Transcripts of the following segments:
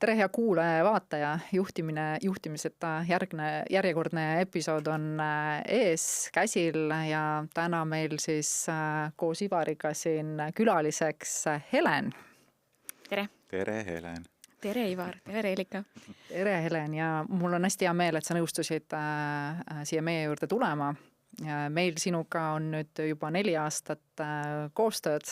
tere, hea kuulaja ja vaataja, juhtimiseta järjekordne episood on ees käsil ja täna meil siis koos Ivariga siin külaliseks Helen. Tere! Tere, Helen! Tere, Ivar! Tere, Reelika! Tere, Helen! Ja mul on hästi hea meel, et sa nõustusid siia meie juurde tulema. Meil sinuga on nüüd juba 4 aastat koostööd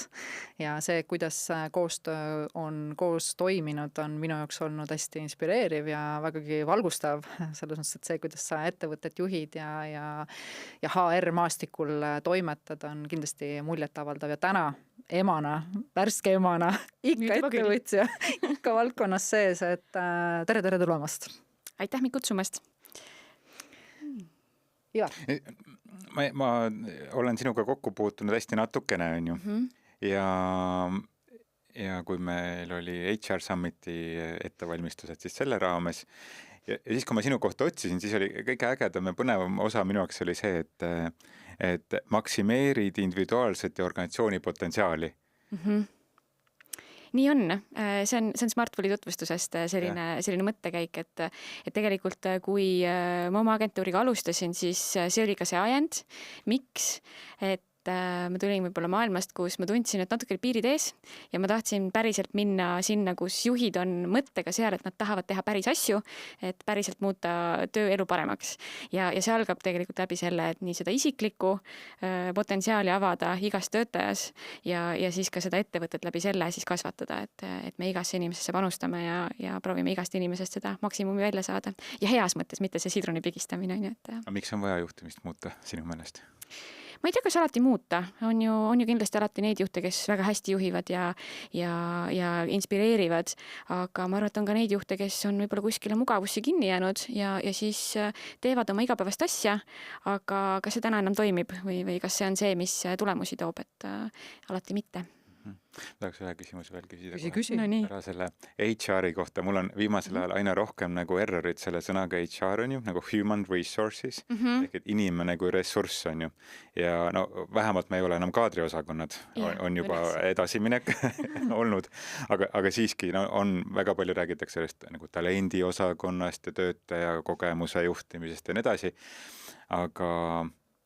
ja see, kuidas koostöö on koos toiminud, on minu jaoks olnud hästi inspireeriv ja vägagi valgustav. Selles mõttes, et see, kuidas sa ettevõtet juhid ja HR maastikul toimetad, on kindlasti muljetavaldav ja täna emana, värske emana, ikka ettevõtja, ikka valdkonnas sees, et tere tulemast. Aitäh mind kutsumast. Ivar. Ma olen sinuga kokku puutunud hästi natukene, on ju. Ja kui meil oli HR Summiti ettevalmistused siis selle raames ja siis, kui ma sinu kohta otsisin, siis oli kõige ägedam ja põnevam osa minu jaoks oli see, et maksimeerid individuaalset ja organisatsiooni potentsiaali. Nii on. See on Smartfuli tutvustusest selline mõttekäik, et tegelikult kui ma oma agentuuriga alustasin, siis see oli ka see ajend. Miks? Et ma tulin võib-olla maailmast, kus ma tundsin, et natuke piirid ees ja ma tahtsin päriselt minna sinna, kus juhid on mõttega seal, et nad tahavad teha päris asju, et päriselt muuta tööelu paremaks. Ja see algab tegelikult läbi selle, et nii seda isiklikku potentsiaali avada igas töötajas ja siis ka seda ettevõtet läbi selle siis kasvatada, et me igasse inimesesse panustame ja proovime igast inimesest seda maksimumi välja saada. Ja heas mõttes, mitte see sidruni pigistamine. Aga miks on vaja juhtimist muuta sinu meelest? Ma ei tea, kas alati muuta. On ju kindlasti alati neid juhte, kes väga hästi juhivad ja inspireerivad, aga ma arvan, et on ka neid juhte, kes on võib-olla kuskile mugavusse kinni jäänud ja siis teevad oma igapäevast asja, aga kas see täna enam toimib või kas see on see, mis tulemusi toob, et alati mitte. Tahaks ühe küsimuse veel küsida. Küsi. No, ära selle HR-i kohta. Mul on viimasel ajal aina rohkem nagu errorid selle sõnaga HR on ju, nagu human resources, ehk et inimene kui ressurss on ju. Ja no vähemalt me ei ole enam kaadriosakonnad, on juba edasiminek olnud, aga siiski on väga palju räägitakse sellest nagu talendiosakonnast ja töötaja kogemuse juhtimisest ja nii edasi, aga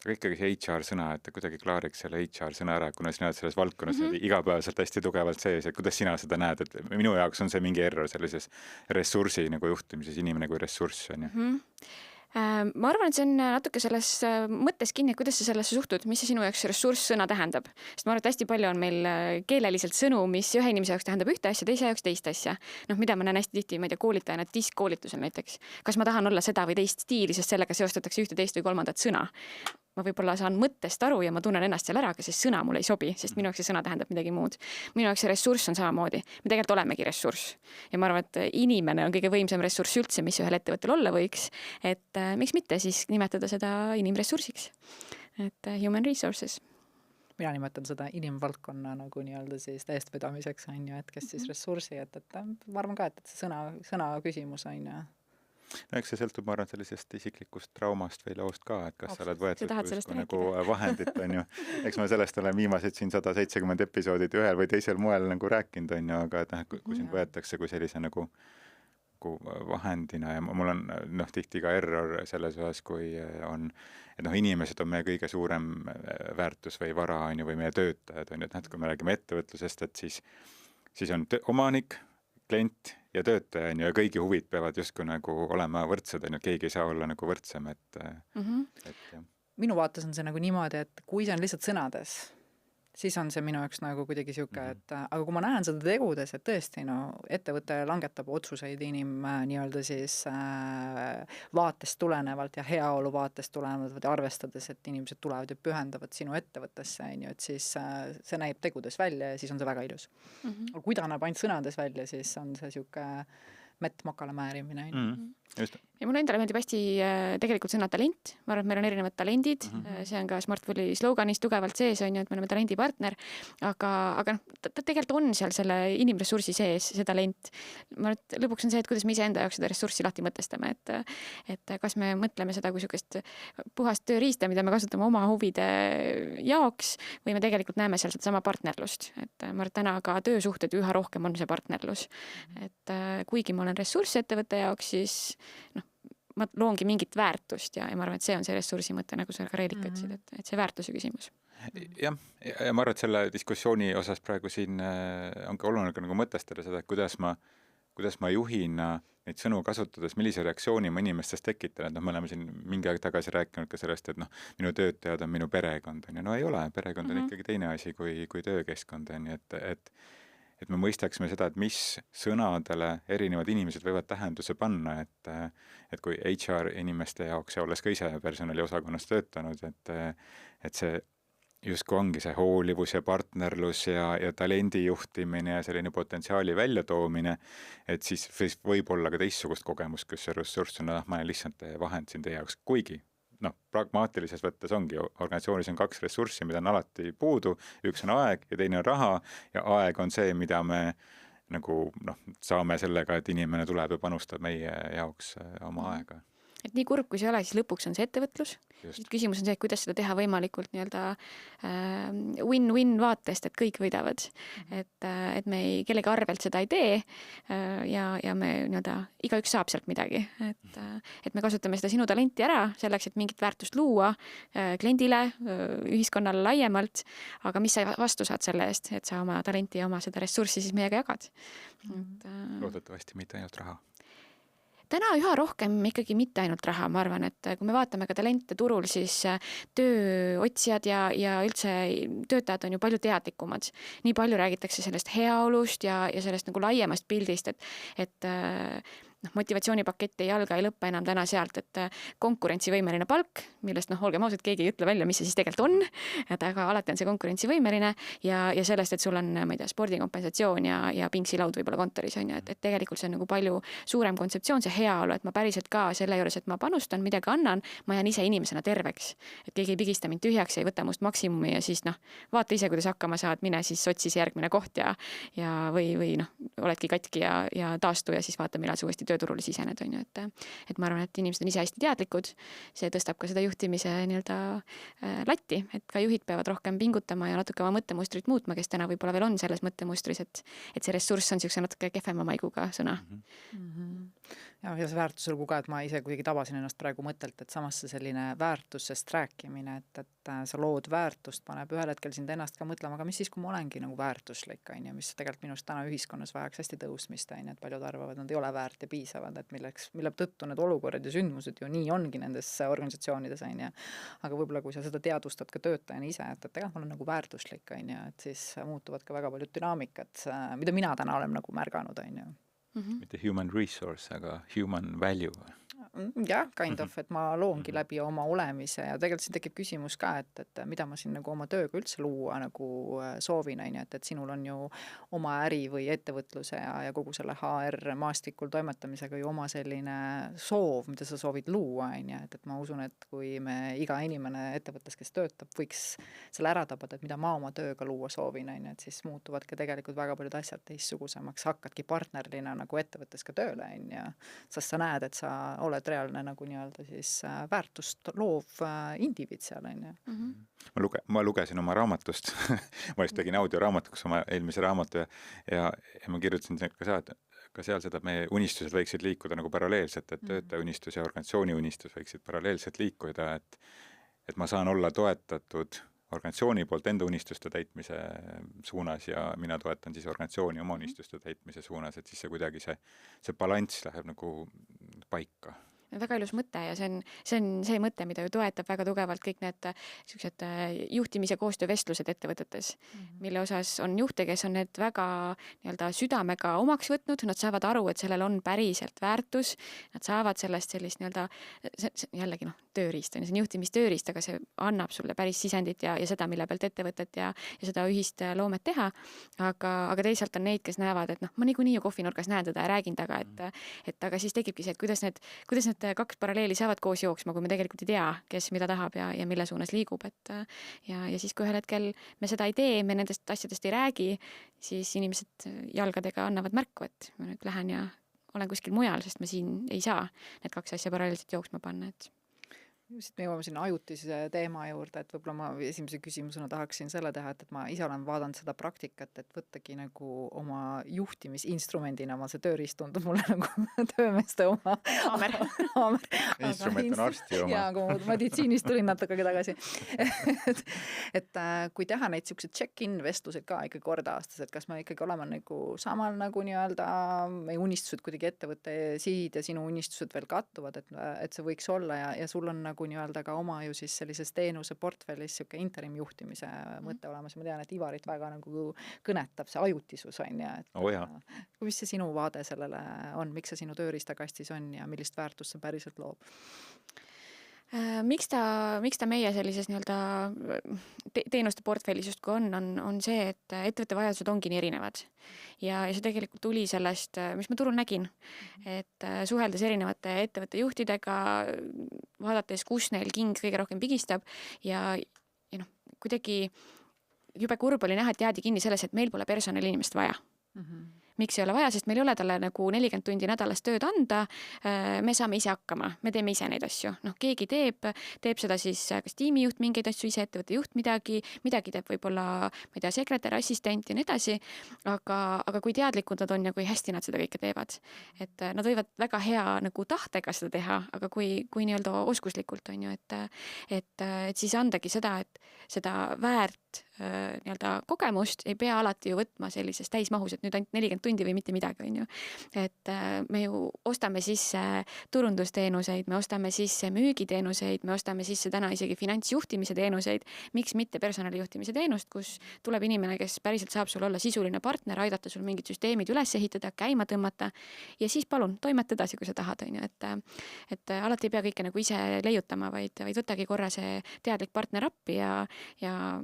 ikkagi see HR sõna, et kuidagi klaariks selle HR sõna ära, kuna sina oled selles valdkonnas igapäevaselt hästi tugevalt sees, et kuidas sina seda näed, et minu jaoks on see mingi error sellises ressursi nagu juhtimises, inimene kui ressurss on ju. Ma arvan, et see on natuke selles mõttes kinni, kuidas sa sellesse suhtud, mis see sinu jaoks ressurss sõna tähendab. Sest ma arvan, et hästi palju on meil keeleliselt sõnu, mis ühe inimese jaoks tähendab ühte asja, teise jaoks teist asja. Mida ma näen hästi tihti, ma ei tea, koolitajana diskkoolitusel näiteks. Kas ma tahan olla seda või teist stiili, sest sellega seostatakse ühte, teist või kolmandat sõna. Ma võib-olla saan mõttest aru ja ma tunnen ennast seal ära, aga see sõna mulle ei sobi, sest minu jaoks see sõna tähendab midagi muud. Minu jaoks see ressurss on samamoodi. Me tegelikult olemegi ressurss. Ja ma arvan, et inimene on kõige võimsam ressurss üldse, mis ühel ettevõttel olla võiks. Et miks mitte siis nimetada seda inimressursiks. Et human resources. Mina nimetan seda inimvaldkonna nagu nii-öelda siis eestvedamiseks on ju, et kes siis ressursi, et ma arvan ka, et see sõna küsimus on ju. No eks see sõltub, ma arvan, sellisest isiklikust traumast või loost ka, et kas sa oled võetud nagu vahendit, on ju. Eks ma sellest olen viimased siin 170 episoodid ühel või teisel moel nagu rääkinud, on ju, aga et kui sind võetakse kui sellise nagu vahendina ja mul on tihti ka error selles osas, kui on, et inimesed on meie kõige suurem väärtus või vara, on ju, või meie töötajad, on ju, et kui me räägime ettevõtlusest, et siis on omanik, klient ja töötaja on ju, ja kõigi huvid peavad justkui nagu olema võrdsed, on ju, keegi ei saa olla nagu võrdsem, et Minu vaates on see nagu niimoodi, et kui see on lihtsalt sõnades, siis on see minu jaoks nagu kuidagi siuke, et aga kui ma näen seda tegudes, et tõesti ettevõte langetab otsuseid nii-öelda siis vaatest tulenevalt ja heaolu vaatest tulenevalt arvestades, et inimesed tulevad ja pühendavad sinu ettevõttesse, et siis see näib tegudes välja ja siis on see väga ilus. Aga kui ta näeb ainult sõnades välja, siis on see siuke mett makale määrimine. Just. Ja mulle endale meeldib hästi tegelikult sõna talent. Ma arvan, et meil on erinevad talendid. See on ka Smartfuli sloganis tugevalt sees, on ju, et me oleme talendipartner. Aga ta tegelikult on seal selle inimressursi sees, see talent. Ma arvan, et lõpuks on see, et kuidas me iseenda jaoks seda ressurssi lahti mõtestame. Et kas me mõtleme seda kui sukest puhast tööriista, mida me kasutame oma huvide jaoks, või me tegelikult näeme seal seda sama partnerlust. Et ma arvan, et täna ka töösuhted üha rohkem on see partnerlus. Et kuigi ma olen ressurss ettevõtte jaoks, siis ma loongi mingit väärtust ja ma arvan, et see on see ressursi mõte, nagu sa ka Reelika ütlesid, et see väärtuse küsimus. Jah, ja ma arvan, et selle diskussiooni osas praegu siin ongi oluline nagu mõtestada seda, et kuidas ma juhina neid sõnu kasutades, millise reaktsiooni ma inimestes tekitan. Me oleme siin mingi aeg tagasi rääkinud ka sellest, et minu töötajad on minu perekond. No ei ole, perekond on ikkagi teine asi kui töökeskkond. Et me mõistaksime seda, et mis sõnadele erinevad inimesed võivad tähenduse panna, et kui HR inimeste jaoks ja olles ka ise personaliosakonnas töötanud, et see justkui ongi see hoolivus ja partnerlus ja talendijuhtimine ja selline potentsiaali väljatoomine, et siis võib olla ka teistsugust kogemust, kus see ressurss on, ma olen lihtsalt vahend siin teie jaoks, kuigi pragmaatilises võttes ongi, organisatsioonis on 2 ressurssi, mida on alati puudu, üks on aeg ja teine on raha ja aeg on see, mida me nagu saame sellega, et inimene tuleb ja panustab meie jaoks oma aega. Et nii kurb, kui see ole, siis lõpuks on see ettevõtlus. Küsimus on see, kuidas seda teha võimalikult win-win vaatest, et kõik võidavad. Et me kellegi arvelt seda ei tee ja me igaüks saab sealt midagi. Et me kasutame seda sinu talenti ära selleks, et mingit väärtust luua kliendile, ühiskonnale laiemalt, aga mis sa vastu saad selle eest, et sa oma talenti ja oma seda ressurssi siis meiega jagad. Loodetavasti mitte ainult raha. Täna üha rohkem ikkagi mitte ainult raha, ma arvan, et kui me vaatame ka talente turul, siis tööotsijad ja üldse töötajad on ju palju teadlikumad. Nii palju räägitakse sellest heaolust ja sellest nagu laiemast pildist, et motivatsioonipakett ei alga ei lõppe enam täna sealt, et konkurentsivõimeline palk, millest olgem ausad, keegi ei ütle välja, mis see siis tegelikult on, aga alati on see konkurentsivõimeline ja sellest, et sul on, ma ei tea, spordikompensatsioon ja pingsilaud võib-olla kontoris on ju, et tegelikult see on nagu palju suurem kontseptsioon, see heaolu, et ma päriselt ka selle juures, et ma panustan, midagi annan, ma jään ise inimesena terveks, et keegi ei pigista mind tühjaks, ei võta must maksimumi ja siis vaata ise, kuidas hakkama saad, mine siis otsis järgmine koht või oledki katki ja taastu ja siis vaata, millal sa uuesti tööturule sisened, on ju, et ma arvan, et inimesed on ise hästi teadlikud, see tõstab ka seda juhtimise latti, et ka juhid peavad rohkem pingutama ja natuke oma mõttemustrit muutma, kes täna võib-olla veel on selles mõttemustris, et see ressurss on niisuguse natuke kehvema maiguga sõna. Ja see väärtuslugu ka, et ma ise kuidagi tabasin ennast praegu mõttelt, et samas see selline väärtusest rääkimine, et sa lood väärtust, paneb ühel hetkel sind ennast ka mõtlema, aga mis siis, kui ma olengi nagu väärtuslik, mis tegelikult minust täna ühiskonnas vajaks hästi tõusmist, et paljud arvavad, nad ei ole väärt ja piisavad, et mille tõttu need olukorrad ja sündmused ju nii ongi nendes organisatsioonides, aga võib-olla kui sa seda teadvustad ka töötajana ise, et tegelikult ma olen nagu väärtuslik, et siis muutuvad ka väga paljud dünaamikad, mida mina täna olen nagu märganud, mitte human resource, aga human value. Jah, kind of, et ma loongi läbi oma olemise ja tegelikult siin tekib küsimus ka, et mida ma siin nagu oma tööga üldse luua nagu soovin, et sinul on ju oma äri või ettevõtluse ja kogu selle HR maastikul toimetamisega ju oma selline soov, mida sa soovid luua, et ma usun, et kui me iga inimene ettevõttes, kes töötab, võiks selle ära tabada, et mida ma oma tööga luua soovin, et siis muutuvad ka tegelikult väga paljud asjad teistsuguseks, hakkadki partnerlina nagu ettevõttes ka tööle, sest sa näed, et sa oled reaalne nagu nii-öelda siis väärtust loov indiviid seal, Ma lugesin oma raamatust, ma just tegin audioraamatuks oma eelmise raamatu ja ma kirjutasin ka seal seda, et meie unistused võiksid liikuda nagu paralleelselt, et töötaja unistus ja organisatsiooni unistus võiksid paralleelselt liikuda, et ma saan olla toetatud organisatsiooni poolt enda unistuste täitmise suunas ja mina toetan siis organisatsiooni oma unistuste täitmise suunas, et siis see kuidagi see balanss läheb nagu paika. väga ilus mõte ja see on see mõte, mida ju toetab väga tugevalt kõik need sellised juhtimise koostöövestlused ettevõtetes, mille osas on juhte, kes on need väga nii-öelda südamega omaks võtnud, nad saavad aru, et sellel on päriselt väärtus, nad saavad sellest sellist nii-öelda, jällegi tööriist on, see on juhtimistööriist, aga see annab sulle päris sisendit ja seda, mille pealt ettevõtet ja seda ühist loomet teha, aga teisalt on neid, kes näevad, et ma niikuinii ju kohvinurgas näen teda ja räägin taga, et aga siis tekibki see, et kuidas need kaks paralleeli saavad koos jooksma, kui me tegelikult ei tea, kes mida tahab ja mille suunas liigub, ja siis kui ühel hetkel me seda ei tee, me nendest asjadest ei räägi, siis inimesed jalgadega annavad märku, et ma nüüd lähen ja olen kuskil mujal, sest ma siin ei saa need kaks asja paralleelselt jooksma panna, et Siit me jõuame sinna ajutise teema juurde, et võib-olla ma esimese küsimusena tahaksin selle teha, et ma ise olen vaadanud seda praktikat, et võttagi nagu oma juhtimisinstrumendina, see tööriist tundub mulle nagu töömeeste oma haamer. Instrument on arsti oma. Jaa, kui ma meditsiinist tulin natuke tagasi. et kui teha neid sellised check-in vestlused ka ikkagi kord aastas, et kas me ikkagi oleme nagu samal nagu nii-öelda meie unistused kuidagi ettevõtte sihid ja sinu unistused veel kattuvad, et see võiks olla ja sul on nagu nii-öelda ka oma ju siis sellises teenuse portfellis siuke interim juhtimise mõte olemas. Ma tean, et Ivarit väga nagu kõnetab see ajutisus on ja mis see sinu vaade sellele on, miks see sinu tööriistakastis on ja millist väärtust see päriselt loob? Miks ta meie sellises nii-öelda teenuste portfellis justkui on see, et ettevõtte vajadused ongi nii erinevad. Ja see tegelikult tuli sellest, mis ma turul nägin, et suheldes erinevate ettevõtte juhtidega, vaadates, kus neil king kõige rohkem pigistab ja kuidagi jube kurb oli näha, et jäädi kinni selles, et meil pole personalinimest vaja. Miks ei ole vaja, sest meil ei ole talle nagu 40 tundi nädalas tööd anda, me saame ise hakkama, me teeme ise neid asju. Keegi teeb seda siis kas tiimijuht mingeid asju, ise ettevõtte juht midagi teeb võib-olla, ma ei tea, sekretär, assistent ja nii edasi, aga kui teadlikud nad on ja kui hästi nad seda kõike teevad. Et nad võivad väga hea nagu tahtega seda teha, aga kui nii-öelda oskuslikult on ju, et siis andagi seda, et seda väärt nii-öelda kogemust ei pea alati ju võtma sellises täismahus, et nüüd ainult 40 tundi või mitte midagi, on ju. Et me ju ostame sisse turundusteenuseid, me ostame sisse müügiteenuseid, me ostame sisse täna isegi finantsjuhtimise teenuseid, miks mitte personalijuhtimise teenust, kus tuleb inimene, kes päriselt saab sul olla sisuline partner, aidata sul mingid süsteemid üles ehitada, käima tõmmata ja siis palun, toimeta edasi, kui sa tahad, on ju. Et alati ei pea kõike nagu ise leiutama, vaid võtagi korra see teadlik partner appi ja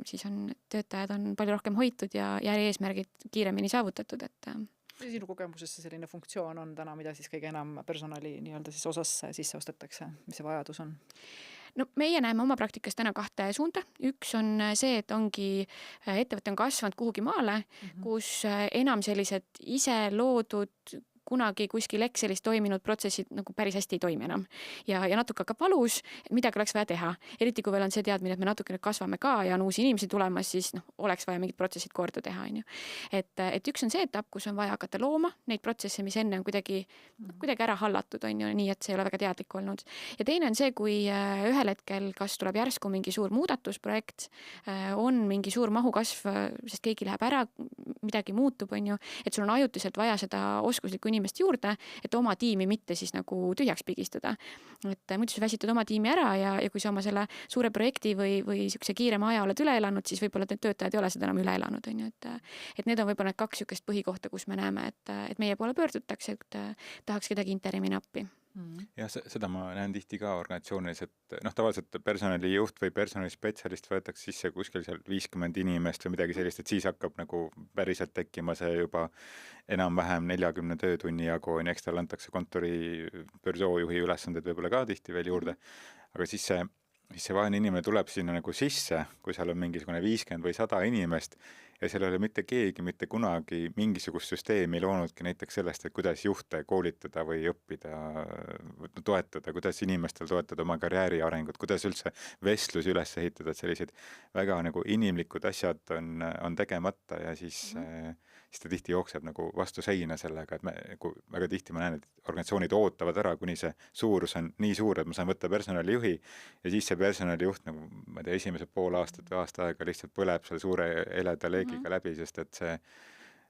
siis on töötajad on palju rohkem hoitud ja eesmärgid kiiremini saavutatud, et sinu kogemuses see selline funktsioon on täna, mida siis kõige enam personali nii-öelda siis osasse sisse ostetakse, mis see vajadus on? Meie näeme oma praktikas täna 2 suunda. Üks on see, et ongi ettevõte on kasvanud kuhugi maale, kus enam sellised ise loodud kunagi kuskil Excelis toiminud protsessid nagu päris hästi ei toimi enam. Ja natuke hakkab valus, midagi oleks vaja teha. Eriti kui veel on see teadmine, et me natuke kasvame ka ja on uusi inimesi tulemas, siis oleks vaja mingid protsessid korda teha. Et üks on see etapp, kus on vaja hakata looma neid protsesse, mis enne on kuidagi ära hallatud, on ju, nii et see ei ole väga teadlik olnud. Ja teine on see, kui ühel hetkel kas tuleb järsku mingi suur muudatusprojekt, on mingi suur mahukasv, sest keegi läheb ära, midagi muutub, on ju, et sul on ajutiselt vaja seda oskuslikku inimest juurde, et oma tiimi mitte siis nagu tühjaks pigistada. Et muidu sa väsitad oma tiimi ära ja kui sa oma selle suure projekti või sükse kiirema aja oled üle elanud, siis võib-olla need töötajad ei ole seda enam üle elanud. On ju. Et need on võib-olla need 2 sükest põhikohta, kus me näeme, et meie poole pöördutakse, et tahaks kedagi interimina appi. Ja seda ma näen tihti ka organisatsioonis, et tavaliselt personalijuht või personalispetsialist võetakse sisse kuskil seal 50 inimest või midagi sellist, et siis hakkab nagu päriselt tekkima see juba enam-vähem 40 töötunni jagu, eks tal antakse kontori börsoojuhi ülesanded võib-olla ka tihti veel juurde, aga siis see vaene inimene tuleb sinna nagu sisse, kui seal on mingisugune 50 või 100 inimest ja seal ei ole mitte keegi mitte kunagi mingisugust süsteemi loonudki näiteks sellest, et kuidas juhte koolitada või õppida, toetada, kuidas inimestel toetada oma karjääri arengut, kuidas üldse vestlusi üles ehitada, et sellised väga nagu inimlikud asjad on tegemata ja siis ta tihti jookseb nagu vastu seina sellega, et väga tihti ma näen, et organisatsioonid ootavad ära, kuni see suurus on nii suur, et ma saan võtta personalijuhi ja siis see personalijuht nagu, ma ei tea, esimese pool aastat või aasta aega lihtsalt põleb seal suure heleda leegiga läbi, sest et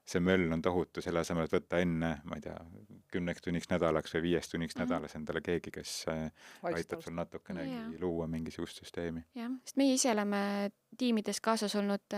see möll on tohutu, selle asemel, et võtta enne, ma ei tea, 10 tunniks nädalaks või 5 tunniks nädalas endale keegi, kes aitab sul natukenegi luua mingisugust süsteemi. Jah, sest meie ise oleme tiimides kaasas olnud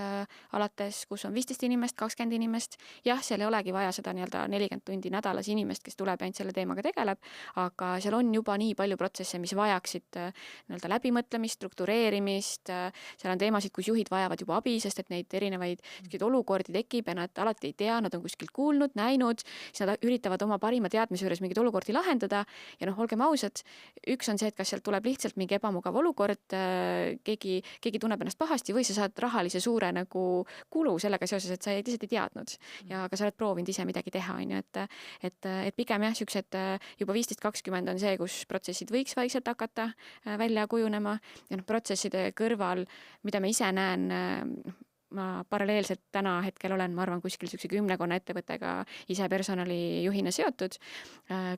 alates, kus on 15 inimest, 20 inimest. Jah, seal ei olegi vaja seda nii-öelda 40 tundi nädalas inimest, kes tuleb ja ainult selle teemaga tegeleb, aga seal on juba nii palju protsesse, mis vajaksid nii-öelda läbimõtlemist, struktureerimist, seal on teemasid, kus juhid vajavad juba abi, sest et neid erinevaid olukordi tekib ja nad alati ei tea, nad on kuskilt kuulnud, näinud, siis nad üritavad oma parima teadmise juures mingeid olukordi lahendada ja olgem ausad, üks on see, et kas sealt tuleb lihtsalt mingi ebamugav olukord, keegi tunneb ennast pahasti või sa saad rahalise suure nagu kulu sellega seoses, et sa lihtsalt ei teadnud ja ka sa oled proovinud ise midagi teha, et pigem jah, siuksed juba 15-20 on see, kus protsessid võiks vaikselt hakata välja kujunema ja protsesside kõrval, mida ma ise näen, ma paralleelselt täna hetkel olen, ma arvan, kuskil siukse 10 ettevõttega ise personalijuhina seotud,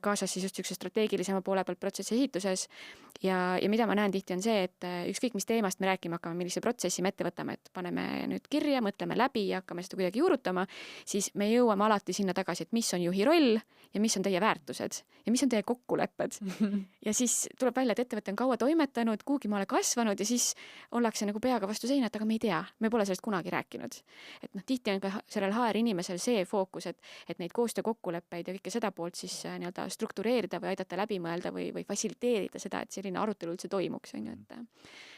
kaasas siis just siukse strateegilisema poole pealt protsessi ehituses ja mida ma näen tihti on see, et ükskõik mis teemast me rääkima hakkame, millise protsessi me ette võtame, et paneme nüüd kirja, mõtleme läbi ja hakkame seda kuidagi juurutama, siis me jõuame alati sinna tagasi, et mis on juhi roll ja mis on teie väärtused ja mis on teie kokkulepped. Ja siis tuleb välja, et ettevõte on kaua toimetanud, kuhugi maale kasvanud ja siis ollakse nagu peaga vastu seina, et aga me ei tea, me pole sellest kunagi rääkinud. Et tihti on ka sellel HR inimesel see fookus, et neid koostöökokkuleppeid ja kõike seda poolt siis nii-öelda struktureerida või aidata läbi mõelda või fasiliteerida seda, et selline arutelu üldse toimuks.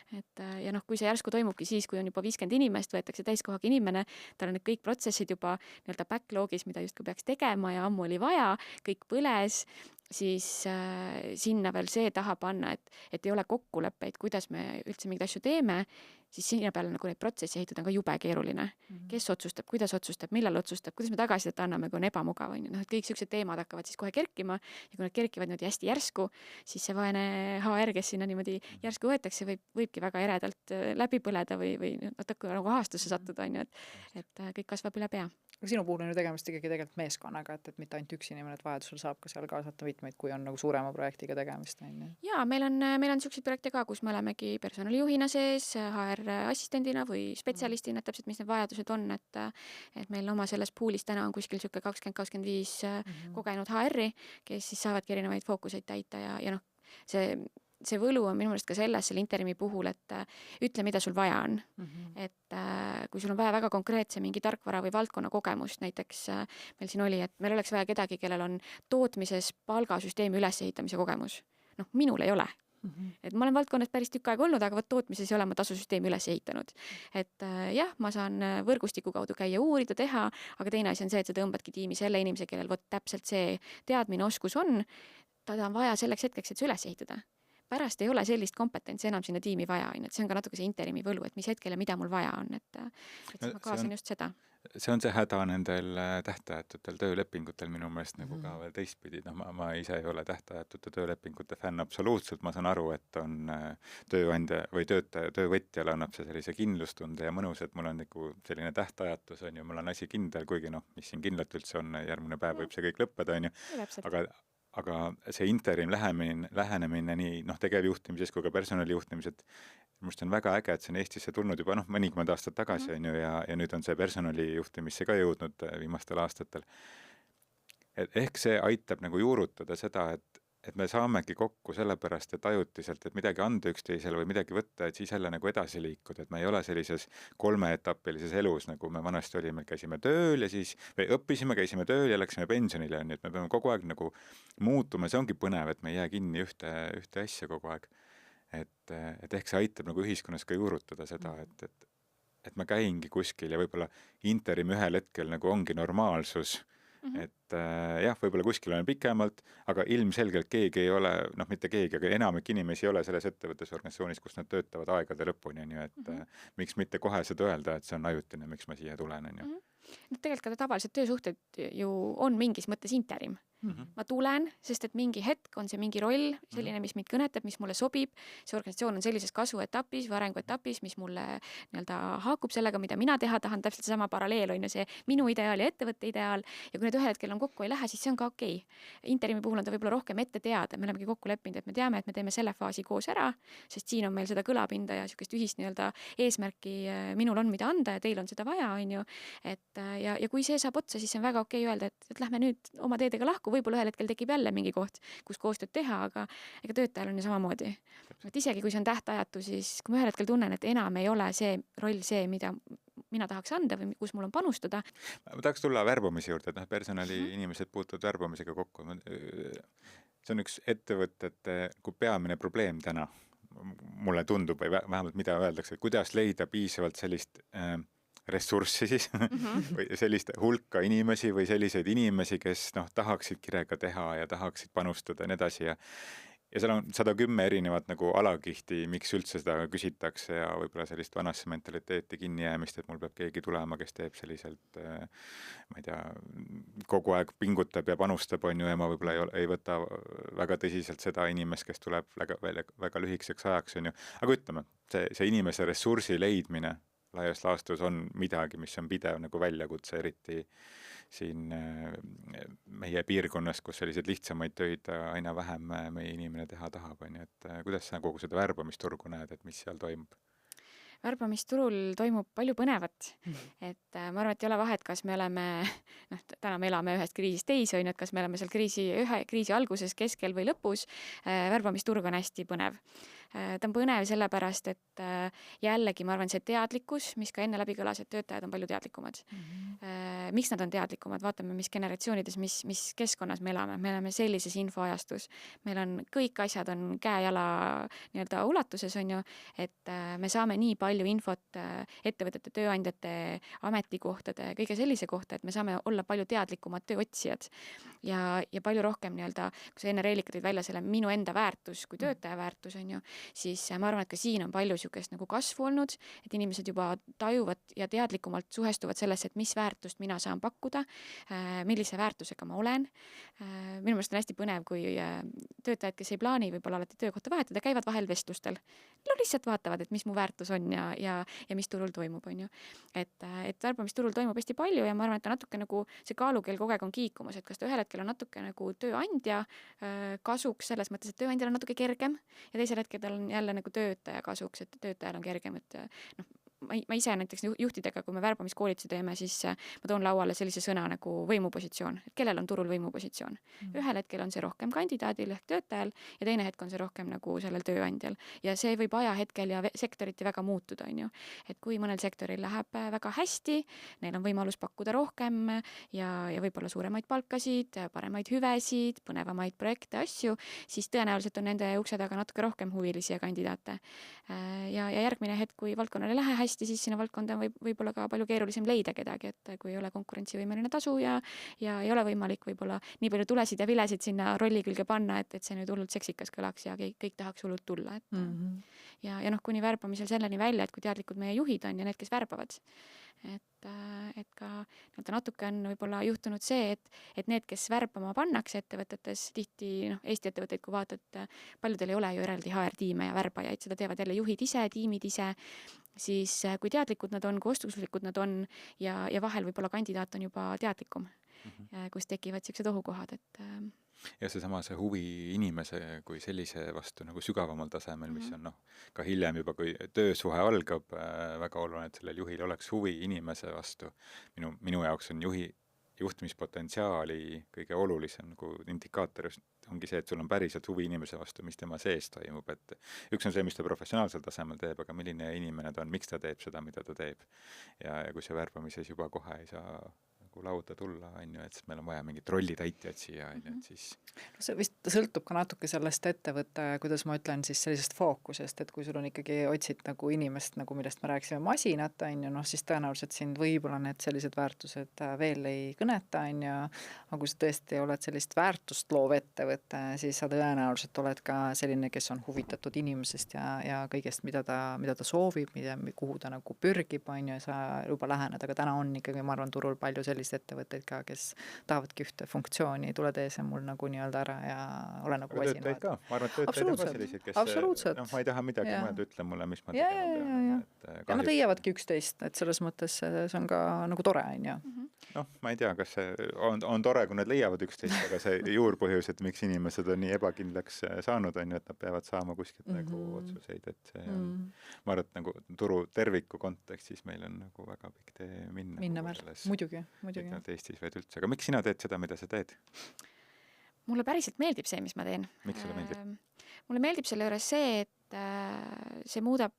Ja kui see järsku toimubki siis, kui on juba 50 inimest, võetakse täiskohaga inimene, tal on need kõik protsessid juba nii-öelda backlogis, mida justkui peaks tegema ja ammu oli vaja, kõik põles, siis sinna veel see taha panna, et ei ole kokkuleppeid, kuidas me üldse mingeid asju teeme, siis sinna peale nagu neid protsessi ehitada on ka jube keeruline. Kes otsustab, kuidas otsustab, millal otsustab, kuidas me tagasisidet anname, kui on ebamugav. Et kõik siuksed teemad hakkavad siis kohe kerkima ja kui nad kerkivad niimoodi hästi järsku, siis see vaene HR, kes sinna niimoodi järsku võetakse, võibki väga eredalt läbi põleda või natuke nagu haastusse sattuda, et kõik kasvab üle pea. Aga sinu puhul on ju tegemist ikkagi tegelikult meeskonnaga, et mitte ainult üks inimene, et vajadusel saab ka seal kaasata mitmeid, kui on nagu suurema projektiga tegemist. Jaa, meil on siukseid projekte ka, kus me olemegi personalijuhina sees, HR assistendina või spetsialistina, täpselt mis need vajadused on, et meil oma selles poolis täna on kuskil siuke 20-25 kogenud HR-i, kes siis saavadki erinevaid fookuseid täita ja see võlu on minu meelest ka selles selle interimi puhul, et ütle, mida sul vaja on. Et kui sul on vaja väga konkreetse mingi tarkvara või valdkonna kogemust, näiteks meil siin oli, et meil oleks vaja kedagi, kellel on tootmises palgasüsteemi ülesehitamise kogemus. Minul ei ole. Et ma olen valdkonnas päris tükk aega olnud, aga tootmises ei ole ma tasusüsteemi üles ehitanud. Et jah, ma saan võrgustiku kaudu käia uurida, teha, aga teine asi on see, et sa tõmbadki tiimi selle inimese, kellel täpselt see teadmine oskus on, teda on vaja selleks hetkeks, et see üles ehitada. Pärast ei ole sellist kompetentsi enam sinna tiimi vaja, et see on ka natuke see interimi võlu, et mis hetkel ja mida mul vaja on, et ma kaasan just seda. See on see häda nendel tähtajatutel töölepingutel minu meelest nagu ka veel teistpidi. Ma ise ei ole tähtajatute töölepingute fänn absoluutselt, ma saan aru, et on tööandja või töövõtjale annab see sellise kindlustunde ja mõnus, et mul on nagu selline tähtajatus on ju, mul on asi kindel, kuigi mis siin kindlalt üldse on, järgmine päev võib see kõik lõppeda, on ju, aga see interim lähenemine nii tegevjuhtimises kui ka personalijuhtimises, must on väga äge, et see on Eestisse tulnud juba mõnikümmend aastat tagasi on ju, ja nüüd on see personalijuhtimisse ka jõudnud viimastel aastatel. Ehk see aitab nagu juurutada seda, et me saamegi kokku sellepärast, et ajutiselt, et midagi anda üksteisele või midagi võtta, et siis jälle nagu edasi liikuda, et me ei ole sellises 3-etapilises elus, nagu me vanasti olime, käisime tööl ja siis või õppisime, käisime tööl ja läksime pensionile, nii et me peame kogu aeg nagu muutuma, see ongi põnev, et me ei jää kinni ühte asja kogu aeg. Et ehk see aitab nagu ühiskonnas ka juurutada seda, et ma käingi kuskil ja võib-olla interim ühel hetkel nagu ongi normaalsus, et jah, võib-olla kuskil on pikemalt, aga ilmselgelt keegi ei ole, mitte keegi, aga enamik inimesi ei ole selles ettevõttes organisatsioonis, kus nad töötavad aegade lõpuni, on ju, et miks mitte kohe seda öelda, et see on ajutine, miks ma siia tulen, on ju. Tegelikult ka tavaliselt töösuhted ju on mingis mõttes interim. ma tulen, sest et mingi hetk on see mingi roll, selline, mis mind kõnetab, mis mulle sobib, see organisatsioon on sellises kasvuetapis või arenguetapis, mis mulle nii-öelda haakub sellega, mida mina teha tahan, täpselt seesama paralleel on ju see minu ideaal ja ettevõtte ideaal ja kui need ühel hetkel on kokku ei lähe, siis see on ka okei. Interimi puhul on ta võib-olla rohkem ette teada, me olemegi kokku leppinud, et me teame, et me teeme selle faasi koos ära, sest siin on meil seda kõlapinda ja niisugust ühist nii-öelda eesmärki minul on, mida anda ja teil on seda vaja, on ju. Ja kui see saab otsa, siis see on väga okei öelda, et lähme nüüd oma teedega lahku, võib-olla ühel hetkel tekib jälle mingi koht, kus koostööd teha, aga ega töötajal on ju samamoodi. Et isegi kui see on tähtajatu, siis kui ma ühel hetkel tunnen, et enam ei ole see roll see, mida mina tahaks anda või kus mul on panustada. Ma tahaks tulla värbamise juurde, et personali inimesed puutuvad värbamisega kokku. See on üks ettevõtete kui peamine probleem täna. Mulle tundub või vähemalt mida öeldakse, et kuidas leida piisavalt sellist ressurssi siis või sellist hulka inimesi või selliseid inimesi, kes tahaksid kirega teha ja tahaksid panustada ja nii edasi ja seal on 110 erinevat nagu alakihti, miks üldse seda küsitakse ja võib-olla sellist vanasse mentaliteeti kinni jäämist, et mul peab keegi tulema, kes teeb selliselt, ma ei tea, kogu aeg pingutab ja panustab, on ju, ja ma võib-olla ei võta väga tõsiselt seda inimest, kes tuleb väga lühikeseks ajaks, on ju. Aga ütleme, see inimese ressursi leidmine laias laastus on midagi, mis on pidev nagu väljakutse, eriti siin meie piirkonnas, kus sellised lihtsamaid töid aina vähem meie inimene teha tahab, on ju, et kuidas sa kogu seda värbamisturgu näed, et mis seal toimub? Värbamisturul toimub palju põnevat, et ma arvan, et ei ole vahet, kas me oleme, täna me elame ühest kriisist teise, on ju, et kas me oleme seal kriisi alguses, keskel või lõpus, värbamisturg on hästi põnev. Ta on põnev sellepärast, et jällegi ma arvan, see teadlikkus, mis ka enne läbi kõlas, et töötajad on palju teadlikumad. Miks nad on teadlikumad? Vaatame, mis generatsioonides, mis keskkonnas me elame sellises infoajastus. Meil on kõik asjad on käe-jala nii-öelda ulatuses, on ju, et me saame nii palju infot ettevõtete, tööandjate, ametikohtade, kõige sellise kohta, et me saame olla palju teadlikumad tööotsijad ja palju rohkem nii-öelda, kui sa enne Reelika tõid välja selle minu enda väärtus kui töötaja väärtus, on ju, siis ma arvan, et ka siin on palju sükest nagu kasvu olnud, et inimesed juba tajuvad ja teadlikumalt suhestuvad sellesse, et mis väärtust mina saan pakkuda, millise väärtusega ma olen. Minu meelest on hästi põnev, kui töötajad, kes ei plaani võib-olla alati töökohta vahetada, käivad vahel vestlustel. Lihtsalt vaatavad, et mis mu väärtus on ja mis turul toimub, on ju. Et värbamisturul toimub hästi palju ja ma arvan, et ta natuke nagu see kaalukeel kogu aeg on kiikumas, et kas ta ühel hetkel on natuke nagu tööandja kasuks selles mõttes, et tööandjal on natuke kergem ja teisel hetkel tal on jälle nagu töötaja kasuks, et töötajal on kergem, et ma ise näiteks juhtidega, kui me värbamiskoolitusi teeme, siis ma toon lauale sellise sõna nagu võimupositsioon, et kellel on turul võimupositsioon. Ühel hetkel on see rohkem kandidaadil ehk töötajal ja teine hetk on see rohkem nagu sellel tööandjal ja see võib ajahetkel ja sektoriti väga muutuda, on ju. Et kui mõnel sektoril läheb väga hästi, neil on võimalus pakkuda rohkem ja võib-olla suuremaid palkasid, paremaid hüvesid, põnevamaid projekte, asju, siis tõenäoliselt on nende ukse taga natuke rohkem huvilisi ja kandidaate. Ja järgmine hetk, kui valdkonnal ei lähe hästi, siis sinna valdkonda võib-olla ka palju keerulisem leida kedagi, et kui ei ole konkurentsivõimeline tasu ja ei ole võimalik võib-olla nii palju tulesid ja vilesid sinna rolli külge panna, et see nüüd hullult seksikas kõlaks ja kõik tahaks hullult tulla. Ja kuni värbamisel selleni välja, et kui teadlikud meie juhid on ja need, kes värbavad. Et ka natuke on võib-olla juhtunud see, et need, kes värbama pannakse ettevõtetes, tihti Eesti ettevõtteid, kui vaatad, paljudel ei ole ju eraldi HR-tiime ja värbajaid, seda teevad jälle juhid ise, tiimid ise, siis kui teadlikud nad on, kui oskuslikud nad on ja vahel võib-olla kandidaat on juba teadlikum, kus tekivad sellised ohukohad, et ja see huvi inimese kui sellise vastu nagu sügavamal tasemel, mis on ka hiljem juba, kui töösuhe algab, väga oluline, et sellel juhil oleks huvi inimese vastu. Minu jaoks on juhtimispotentsiaali kõige olulisem nagu indikaator ongi see, et sul on päriselt huvi inimese vastu, mis tema sees toimub, et üks on see, mis ta professionaalsel tasemel teeb, aga milline inimene ta on, miks ta teeb seda, mida ta teeb. Ja kui see värbamises juba kohe ei saa lauda tulla, on ju, et meil on vaja mingit rollitäitjat siia, on ju, et siis see vist sõltub ka natuke sellest ettevõtte, kuidas ma ütlen, siis sellisest fookusest, et kui sul on ikkagi otsid nagu inimest, nagu millest me rääkisime masinat, on ju, siis tõenäoliselt sind võib-olla need sellised väärtused veel ei kõneta, on ju, aga kui sa tõesti oled sellist väärtust loov ettevõtte, siis sa tõenäoliselt oled ka selline, kes on huvitatud inimesest ja kõigest, mida ta soovib, kuhu ta nagu pürgib, on ju, ja sa juba lähened, aga täna on ikkagi, ma arvan, turul palju selliseid selliseid ettevõtteid ka, kes tahavadki ühte funktsiooni, tule tee see mul nagu nii-öelda ära ja ole nagu aga töötajaid ka, ma arvan, et töötajaid on ka selliseid, kes absoluutselt. ma ei taha midagi Ja. mõelda, ütle mulle, mis ma Ja, tegema ja, pean. ja. Et, Ja nad kahjuks- leiavadki üksteist, et selles mõttes see on ka nagu tore, on ju. noh, ma ei tea, kas see on tore, kui nad leiavad üksteist, aga see juurpõhjus, et miks inimesed on nii ebakindlaks saanud, on ju, et nad peavad saama kuskilt nagu otsuseid, et see on, ma arvan, et nagu turu terviku kontekstis meil on nagu väga pikk tee Minna veel, muidugi. mitte Eestis vaid üldse, aga miks sina teed seda, mida sa teed? Mulle päriselt meeldib see, mis ma teen. Miks sulle meeldib? Mulle meeldib selle juures see, et see muudab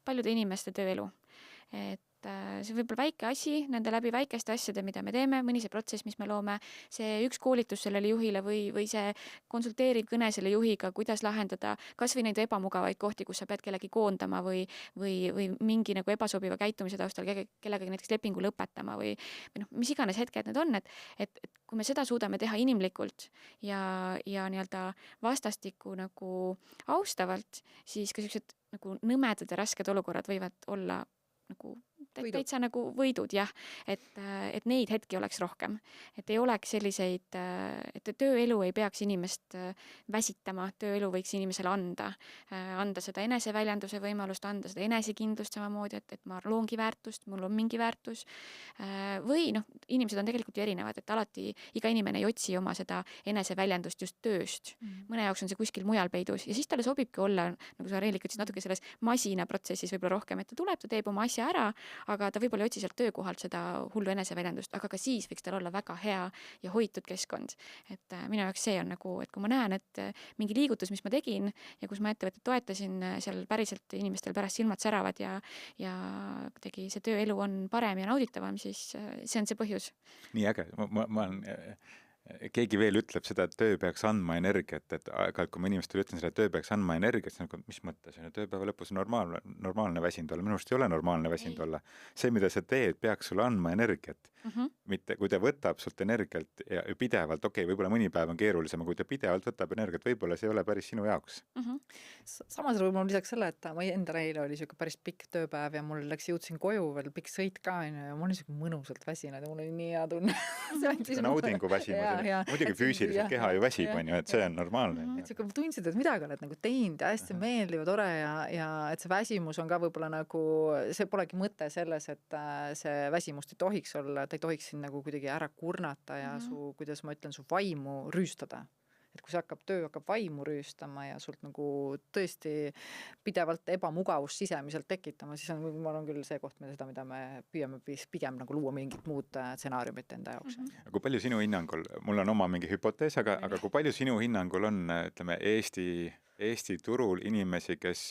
paljude inimeste tööelu. Et see võib olla väike asi, nende läbi väikeste asjade, mida me teeme, mõni see protsess, mis me loome, see üks koolitus sellele juhile või see konsulteeriv kõne selle juhiga, kuidas lahendada kas või neid ebamugavaid kohti, kus sa pead kellegi koondama või mingi nagu ebasobiva käitumise taustal kellega näiteks lepingu lõpetama või noh, mis iganes hetked need on, et kui me seda suudame teha inimlikult ja nii-öelda vastastikku nagu austavalt, siis ka sellised nagu nõmedad ja rasked olukorrad võivad olla nagu täitsa nagu võidud, jah, et neid hetki oleks rohkem. Et ei oleks selliseid, et tööelu ei peaks inimest väsitama, tööelu võiks inimesele anda seda eneseväljenduse võimalust, anda seda enesekindlust samamoodi, et ma loongi väärtust, mul on mingi väärtus. Või noh, inimesed on tegelikult ju erinevad, et alati iga inimene ei otsi oma seda eneseväljendust just tööst. Mõne jaoks on see kuskil mujal peidus ja siis talle sobibki olla, nagu sa Reelik ütlesid, natuke selles masinaprotsessis võib-olla rohkem, et ta tuleb, ta teeb oma asja ära, aga ta võib-olla ei otsi sealt töökohalt seda hullu eneseväljendust, aga ka siis võiks tal olla väga hea ja hoitud keskkond. Et minu jaoks see on nagu, et kui ma näen, et mingi liigutus, mis ma tegin ja kus ma ettevõtet toetasin, seal päriselt inimestel pärast silmad säravad ja kuidagi see tööelu on parem ja nauditavam, siis see on see põhjus. Nii äge, ma olen keegi veel ütleb seda, et töö peaks andma energiat, et aeg-ajalt, kui ma inimestele ütlen seda, et töö peaks andma energiat, siis nagu, mis mõttes on, tööpäeva lõpus on normaalne väsinud olla. Minu arust ei ole normaalne väsinud olla. See, mida sa teed, peaks sulle andma energiat. Mitte, kui ta võtab sult energiat ja pidevalt, võib-olla mõni päev on keerulisem, aga kui ta pidevalt võtab energiat, võib-olla see ei ole päris sinu jaoks. Samas võib-olla lisaks selle, et ma endal eile oli siuke päris pikk tööpäev ja mul jõudsin koju veel pikk sõit ka ja mul oli siuke mõnusalt väsinud ja mul oli nii hea tunne. Naudingu väsimus. Muidugi füüsiliselt keha ju väsib, on ju, et see on normaalne. Tundsid, et midagi oled nagu teinud ja hästi meeldiv ja tore ja et see väsimus on ka võib-olla nagu, see polegi mõte selles, et see väsimust ei tohiks olla, ta ei tohiks siin nagu kuidagi ära kurnata ja su, kuidas ma ütlen, su vaimu rüüstada. Et kui see töö hakkab vaimu rüüstama ja sult nagu tõesti pidevalt ebamugavust sisemiselt tekitama, siis ma arvan küll see koht, mida me püüame pigem nagu luua mingit muud stsenaariumit enda jaoks. Kui palju sinu hinnangul, mul on oma mingi hüpotees, aga kui palju sinu hinnangul on, ütleme, Eesti turul inimesi, kes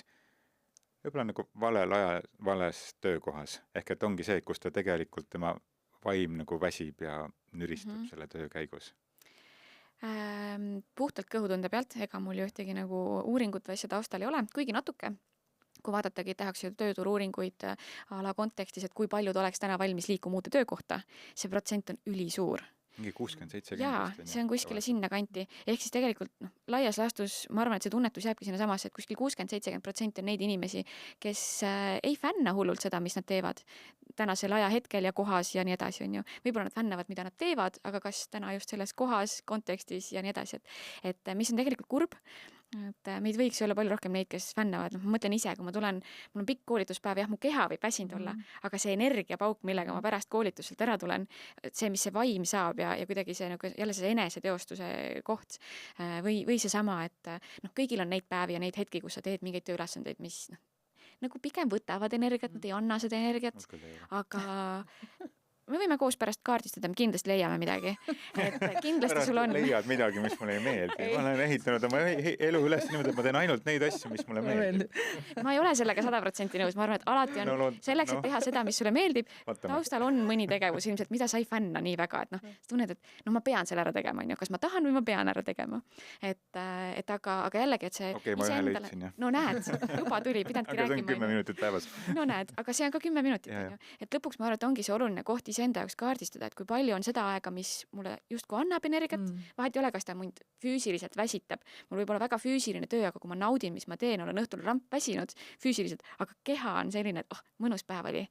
võib-olla nagu valel ajal, vales töökohas, ehk et ongi see, kus ta tegelikult tema vaim nagu väsib ja nüristub selle töö käigus? Puhtalt kõhutunde pealt, ega mul ju ühtegi nagu uuringut või asja taustal ei ole, kuigi natuke. Kui vaadatagi, tehakse tööturu uuringuid a la kontekstis, et kui paljud oleks täna valmis liikuma uute töökohta, see protsent on ülisuur. Mingi 60-70%. Jaa, see on kuskile sinna kanti. Ehk siis tegelikult laias laastus, ma arvan, et see tunnetus jääbki sinna samasse, et kuskil 60-70% on neid inimesi, kes ei fänna hullult seda, mis nad teevad tänasel ajahetkel ja kohas ja nii edasi, on ju. Võib-olla nad fännavad, mida nad teevad, aga kas täna just selles kohas, kontekstis ja nii edasi. Et mis on tegelikult kurb, et meid võiks olla palju rohkem neid, kes fännavad. Ma mõtlen ise, kui ma tulen, mul on pikk koolituspäev, jah, mu keha võib väsinud olla, aga see energiapauk, millega ma pärast koolituselt ära tulen, see, mis see vaim saab ja kuidagi see nagu jälle see eneseteostuse koht või see sama, et kõigil on neid päevi ja neid hetki, kus sa teed mingeid tööülesandeid, mis nagu pigem võtavad energiat, nad ei anna seda energiat, aga me võime koos pärast kaardistada, me kindlasti leiame midagi. Et kindlasti sul on. Leiad midagi, mis mulle ei meeldi. Ma olen ehitanud oma elu üles niimoodi, et ma teen ainult neid asju, mis mulle meeldib. Ma ei ole sellega 100% nõus. Ma arvan, et alati on selleks, et teha seda, mis sulle meeldib. Taustal on mõni tegevus ilmselt, mida sa ei fänna nii väga. Et tunned, et ma pean selle ära tegema. Kas ma tahan või ma pean ära tegema. Aga jällegi, et see Okei, ma ühe leidsin, jah. No näed, juba tuli, pidandki rääkima. Aga see on 10 minutit päevas. No näed, aga see on ka 10 minutit. Et lõpuks ma arvan, et ongi see oluline koht enda jaoks kaardistada, et kui palju on seda aega, mis mulle justkui annab energiat, vahet ei ole, kas ta mind füüsiliselt väsitab. Mul võib olla väga füüsiline töö, aga kui ma naudin, mis ma teen, olen õhtul ramp väsinud füüsiliselt, aga keha on selline, et mõnus päev oli,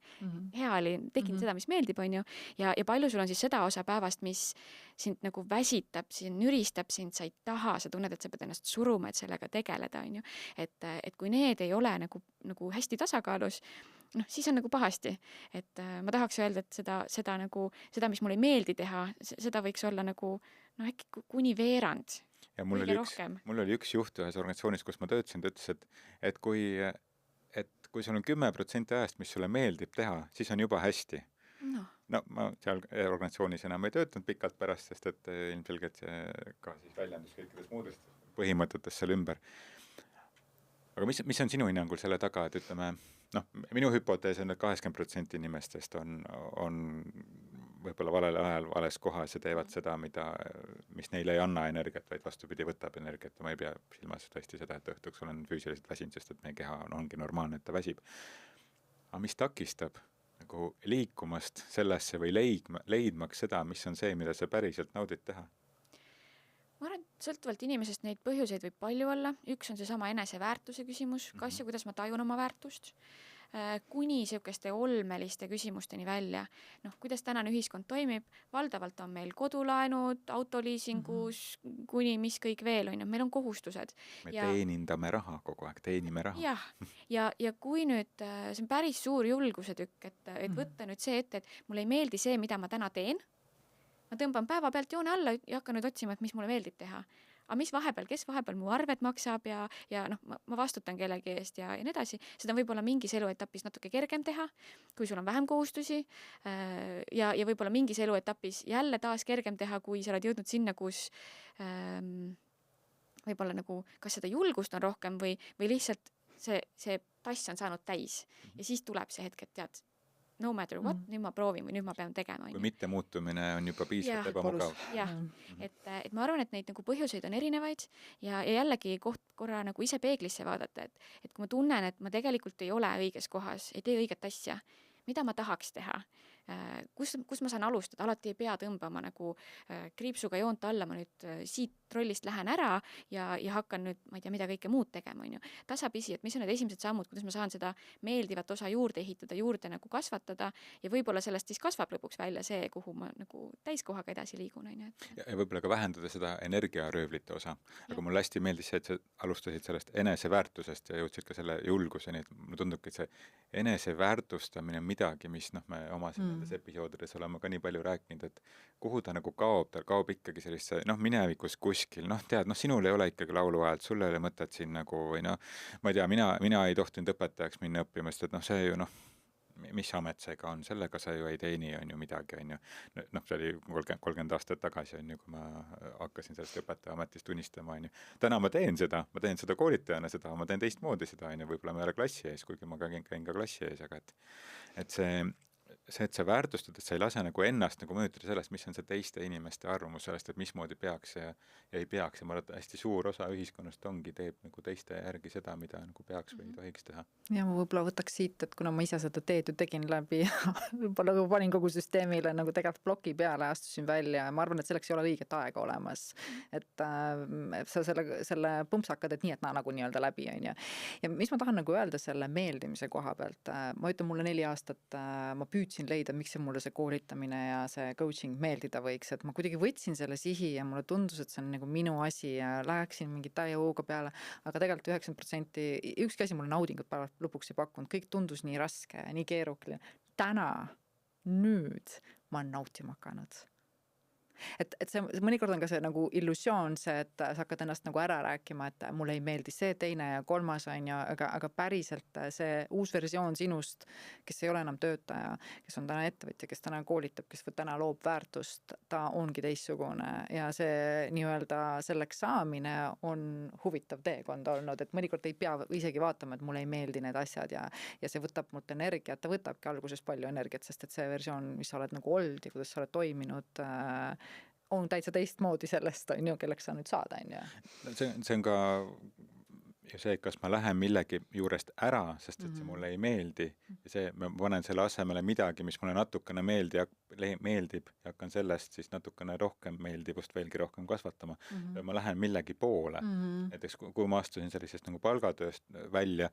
hea oli, tegin seda, mis meeldib, on ju. Ja palju sul on siis seda osa päevast, mis sind nagu väsitab, sind nüristab, sind sa ei taha, sa tunned, et sa pead ennast suruma, et sellega tegeleda, on ju. Et kui need ei ole nagu hästi tasakaalus, siis on nagu pahasti. Et ma tahaks öelda, et seda, mis mulle ei meeldi teha, seda võiks olla nagu, äkki kuni veerand. Ja mul oli üks juht ühes organisatsioonis, kus ma töötasin, ta ütles, et kui sul on 10% ajast, mis sulle meeldib teha, siis on juba hästi. No ma seal organisatsioonis enam ei töötanud pikalt pärast, sest et ilmselgelt see ka siis väljendus kõikides muudest põhimõtetes seal ümber. Aga mis on sinu hinnangul selle taga, et ütleme, minu hüpotees on, et 80% inimestest on võib-olla valel ajal vales kohas ja teevad seda, mis neile ei anna energiat, vaid vastupidi võtab energiat. Ma ei pea silmas tõesti seda, et õhtuks olen füüsiliselt väsinud, sest et meie keha ongi normaalne, et ta väsib. Aga mis takistab nagu liikumast sellesse või leidmaks seda, mis on see, mida sa päriselt naudid teha? Ma arvan, et sõltuvalt inimesest neid põhjuseid võib palju olla. Üks on see sama eneseväärtuse küsimus, kas ja kuidas ma tajun oma väärtust, kuni sihukeste olmeliste küsimusteni välja. Kuidas tänane ühiskond toimib, valdavalt on meil kodulaenud, autoliisingus, kuni mis kõik veel on. Meil on kohustused. Me teenindame raha kogu aeg, teenime raha. Ja kui nüüd, see on päris suur julguse tükk, et võtta nüüd see ette, et mulle ei meeldi see, mida ma täna teen, ma tõmban päeva pealt joone alla ja hakkan nüüd otsima, et mis mulle meeldib teha. Aga mis vahepeal, kes vahepeal mu arved maksab ja ma vastutan kellegi eest ja nii edasi. Seda on võib-olla mingis eluetapis natuke kergem teha, kui sul on vähem kohustusi ja võib-olla mingis eluetapis jälle taas kergem teha, kui sa oled jõudnud sinna, kus võib-olla nagu, kas seda julgust on rohkem või lihtsalt see tass on saanud täis ja siis tuleb see hetk, et tead, no matter what, nüüd ma proovin või nüüd ma pean tegema. Kui mitte muutumine on juba piisavalt ebamugav. Et ma arvan, et neid nagu põhjuseid on erinevaid ja jällegi korra nagu ise peeglisse vaadata, et kui ma tunnen, et ma tegelikult ei ole õiges kohas, ei tee õiget asja, mida ma tahaks teha, kus ma saan alustada, alati ei pea tõmbama nagu kriipsuga joont alla, ma nüüd siit rollist lähen ära ja hakkan nüüd, ma ei tea, mida kõike muud tegema, on ju. Tasapisi, et mis on need esimesed sammud, kuidas ma saan seda meeldivat osa juurde ehitada, juurde nagu kasvatada ja võib-olla sellest siis kasvab lõpuks välja see, kuhu ma nagu täiskohaga edasi liigun, on ju. Ja võib-olla ka vähendada seda energiaröövlite osa. Aga mulle hästi meeldis see, et sa alustasid sellest eneseväärtusest ja jõudsid ka selle julguseni, et mulle tundubki, et see eneseväärtustamine on midagi, mis me oma nendes episoodides oleme ka nii palju rääkinud, et kuhu ta nagu kaob, ta kaob ikkagi sellisse, minevikus kuskil, tead, sinul ei ole ikkagi lauluajalt, sul ei ole mõtet siin nagu, või ma ei tea, mina ei tohtinud õpetajaks minna õppima, sest et see ju mis amet see ka on, sellega sa ju ei teeni, on ju midagi, on ju. See oli 30 aastat tagasi, on ju, kui ma hakkasin sellest õpetaja ametist tunnistama, on ju. Täna ma teen seda koolitajana seda, ma teen teistmoodi seda, on ju, võib-olla ma ei ole klassi ees, kuigi ma käin ka klassi ees, aga et see, et sa väärtustad, et sa ei lase nagu ennast nagu mõjutada sellest, mis on see teiste inimeste arvamus sellest, et mismoodi peaks ja ei peaks. Ja ma arvan, et hästi suur osa ühiskonnast teeb nagu teiste järgi seda, mida nagu peaks või ei tohiks teha. Ja ma võib-olla võtaks siit, et kuna ma ise seda teed ju tegin läbi, võib-olla panin kogu süsteemile nagu tegelikult ploki peale, astusin välja ja ma arvan, et selleks ei ole õiget aega olemas. Et sa selle pumpsakad, et nii, et nagu nii-öelda läbi, on ju. Ja mis ma tahan nagu öelda selle meeldimise koha pealt, ma ütlen, mulle 4 aastat ma püüdsin leida, miks see mulle see koolitamine ja see coaching meeldida võiks, et ma kuidagi võtsin selle sihi ja mulle tundus, et see on nagu minu asi ja läheksin mingi täie hooga peale, aga tegelikult 90% ükski asi mulle naudingut päeva lõpuks ei pakkunud, kõik tundus nii raske ja nii keeruline. Täna, nüüd ma olen nautima hakanud. Et see mõnikord on ka see nagu illusioon see, et sa hakkad ennast nagu ära rääkima, et mulle ei meeldi see teine ja kolmas on ja, aga päriselt see uus versioon sinust, kes ei ole enam töötaja, kes on täna ettevõtja, kes täna koolitab, kes täna loob väärtust, ta ongi teistsugune ja see nii-öelda selleks saamine on huvitav teekond olnud, et mõnikord ei pea isegi vaatama, et mulle ei meeldi need asjad ja see võtab mult energiat, ta võtabki alguses palju energiat, sest et see versioon, mis sa oled nagu olnud ja kuidas sa oled toiminud, on täitsa teistmoodi sellest, on ju, kelleks sa nüüd saada, on ju. See on ka ja see, kas ma lähen millegi juurest ära, sest et see mulle ei meeldi ja see, ma panen selle asemele midagi, mis mulle natukene meeldib ja hakkan sellest siis natukene rohkem meeldivust veelgi rohkem kasvatama. Ja ma lähen millegi poole. Näiteks kui ma astusin sellisest nagu palgatööst välja,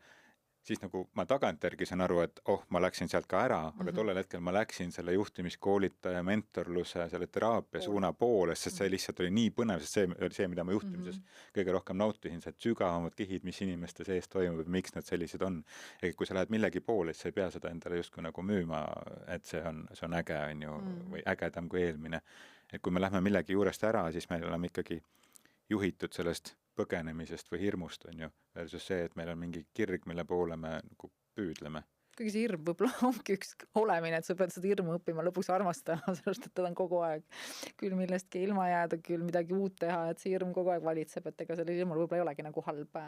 siis nagu ma tagantjärgi saan aru, et ma läksin sealt ka ära, aga tollel hetkel ma läksin selle juhtimiskoolitaja, mentorluse, selle teraapia suuna poole, sest see lihtsalt oli nii põnev, sest see oli see, mida ma juhtimises kõige rohkem nautisin, see sügavamad kihid, mis inimeste sees toimub, miks nad sellised on. Ja kui sa lähed millegi poole, siis sa ei pea seda endale justkui nagu müüma, et see on äge, on ju, või ägedam kui eelmine. Et kui me lähme millegi juurest ära, siis me oleme ikkagi juhitud sellest põgenemisest või hirmust, on ju, versus see, et meil on mingi kirg, mille poole me nagu püüdleme. Kuigi see hirm võib-olla ongi üks olemine, et sa pead seda hirmu õppima lõpuks armastama, sellest, et ta on kogu aeg küll millestki ilma jääda, küll midagi uut teha, et see hirm kogu aeg valitseb, et ega selle hirmul võib-olla ei olegi nagu halb